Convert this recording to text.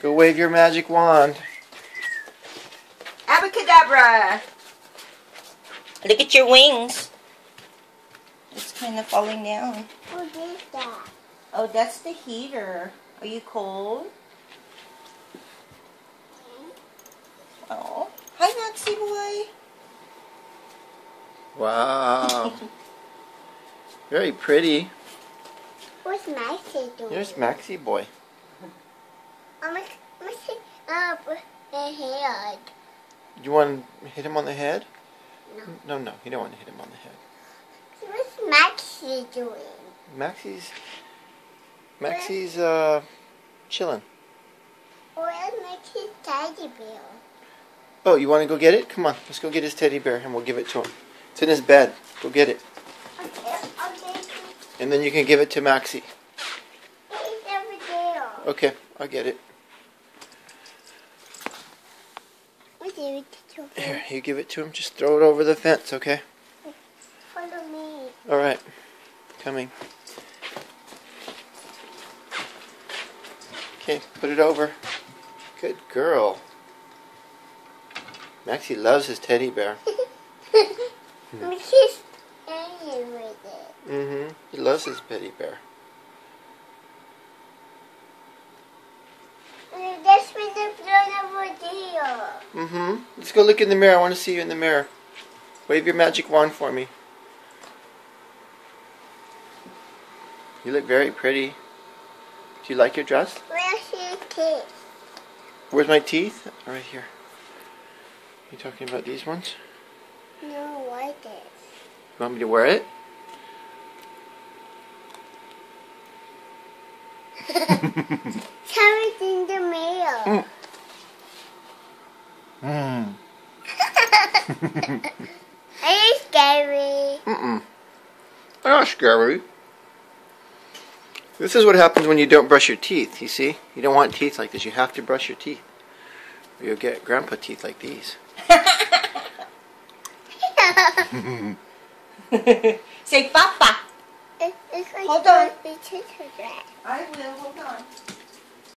Go wave your magic wand. Abracadabra! Look at your wings. It's kind of falling down. What is that? Oh, that's the heater. Are you cold? Oh. Hi, Maxie boy. Wow. Very pretty. What's Maxie doing? There's Maxie boy. Maxie up the head. You want to hit him on the head? No. No, you don't want to hit him on the head. What's Maxie doing? Maxie's chilling. Where's Maxie's teddy bear? Oh, you want to go get it? Come on, let's go get his teddy bear and we'll give it to him. It's in his bed. Go get it. Okay. And then you can give it to Maxie. It's over there. Okay, I'll get it. What do you do? Here, you give it to him. Just throw it over the fence, okay? Follow me. All right, coming. Okay, put it over. Good girl. Maxie loves his teddy bear. Maxie's playing with it. Mm-hmm. He loves his teddy bear. That's with the floor over there. Mm-hmm. Let's go look in the mirror. I want to see you in the mirror. Wave your magic wand for me. You look very pretty. Do you like your dress? Where's your teeth? Where's my teeth? Right here. You talking about these ones? No, like it. You want me to wear it? Carrot in the mail. Mm. Are you scary? Mm-mm. They're not scary. This is what happens when you don't brush your teeth, you see? You don't want teeth like this. You have to brush your teeth. Or you'll get grandpa teeth like these. Say Papa. It's like Hold on. It's just a dress. I will. Hold on.